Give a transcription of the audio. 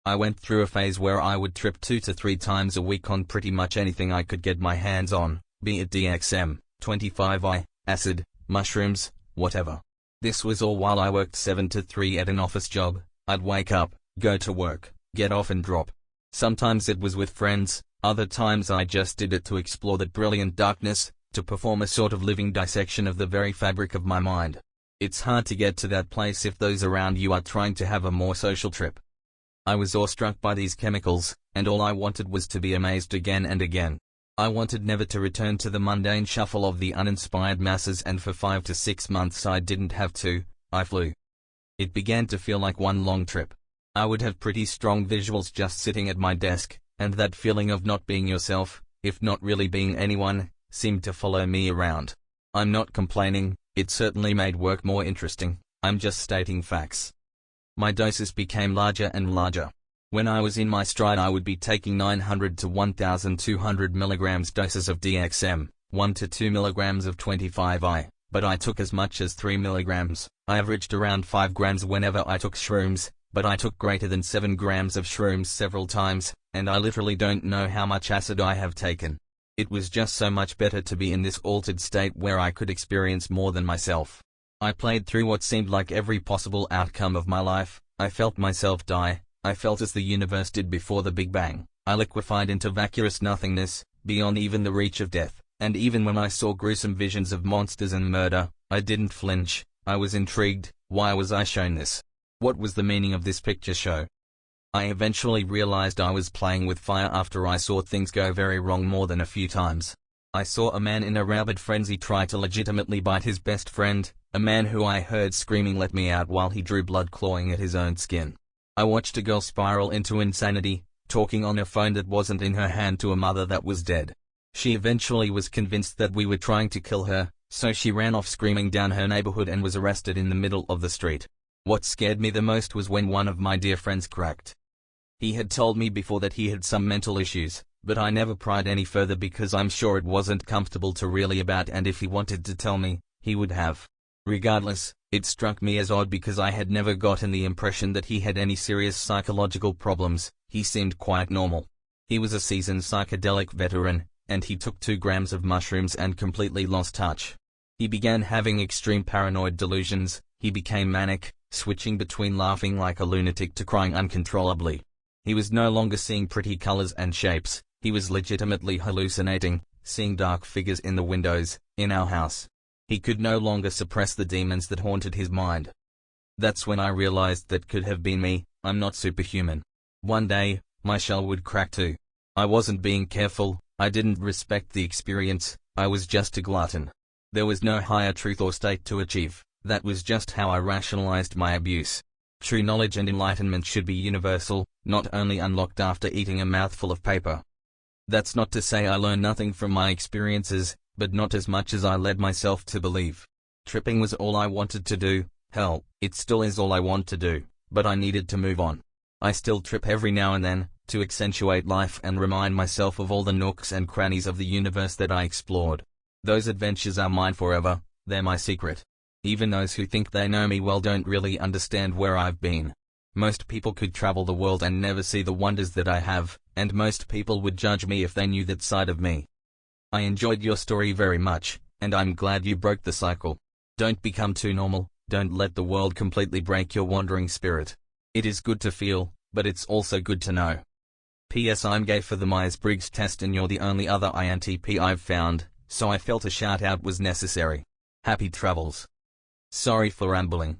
I went through a phase where I would trip 2 to 3 times a week on pretty much anything I could get my hands on, be it DXM, 25I, acid, mushrooms, whatever. This was all while I worked 7 to 3 at an office job. I'd wake up, go to work, get off and drop. Sometimes it was with friends, other times I just did it to explore that brilliant darkness, to perform a sort of living dissection of the very fabric of my mind. It's hard to get to that place if those around you are trying to have a more social trip. I was awestruck by these chemicals, and all I wanted was to be amazed again and again. I wanted never to return to the mundane shuffle of the uninspired masses, and for 5 to 6 months I didn't have to, I flew. It began to feel like one long trip. I would have pretty strong visuals just sitting at my desk, and that feeling of not being yourself, if not really being anyone, seemed to follow me around. I'm not complaining, it certainly made work more interesting, I'm just stating facts. My doses became larger and larger. When I was in my stride I would be taking 900 to 1200 milligrams doses of DXM, 1 to 2 milligrams of 25I, but I took as much as 3 milligrams. I averaged around 5 grams whenever I took shrooms, but I took greater than 7 grams of shrooms several times, and I literally don't know how much acid I have taken. It was just so much better to be in this altered state where I could experience more than myself. I played through what seemed like every possible outcome of my life. I felt myself die. I felt as the universe did before the Big Bang. I liquefied into vacuous nothingness, beyond even the reach of death, and even when I saw gruesome visions of monsters and murder, I didn't flinch. I was intrigued. Why was I shown this? What was the meaning of this picture show? I eventually realized I was playing with fire after I saw things go very wrong more than a few times. I saw a man in a rabid frenzy try to legitimately bite his best friend, a man who I heard screaming "let me out" while he drew blood clawing at his own skin. I watched a girl spiral into insanity, talking on a phone that wasn't in her hand to a mother that was dead. She eventually was convinced that we were trying to kill her, so she ran off screaming down her neighborhood and was arrested in the middle of the street. What scared me the most was when one of my dear friends cracked. He had told me before that he had some mental issues, but I never pried any further because I'm sure it wasn't comfortable to really about, and if he wanted to tell me, he would have. Regardless, it struck me as odd because I had never gotten the impression that he had any serious psychological problems. He seemed quite normal. He was a seasoned psychedelic veteran, and he took 2 grams of mushrooms and completely lost touch. He began having extreme paranoid delusions. He became manic, switching between laughing like a lunatic to crying uncontrollably. He was no longer seeing pretty colors and shapes. He was legitimately hallucinating, seeing dark figures in the windows, in our house. He could no longer suppress the demons that haunted his mind. That's when I realized that could have been me. I'm not superhuman. One day, my shell would crack too. I wasn't being careful, I didn't respect the experience, I was just a glutton. There was no higher truth or state to achieve. That was just how I rationalized my abuse. True knowledge and enlightenment should be universal, not only unlocked after eating a mouthful of paper. That's not to say I learned nothing from my experiences, but not as much as I led myself to believe. Tripping was all I wanted to do. Hell, it still is all I want to do, but I needed to move on. I still trip every now and then, to accentuate life and remind myself of all the nooks and crannies of the universe that I explored. Those adventures are mine forever, they're my secret. Even those who think they know me well don't really understand where I've been. Most people could travel the world and never see the wonders that I have, and most people would judge me if they knew that side of me. I enjoyed your story very much, and I'm glad you broke the cycle. Don't become too normal, don't let the world completely break your wandering spirit. It is good to feel, but it's also good to know. P.S. I'm gay for the Myers-Briggs test and you're the only other INTP I've found, so I felt a shout out was necessary. Happy travels. Sorry for rambling.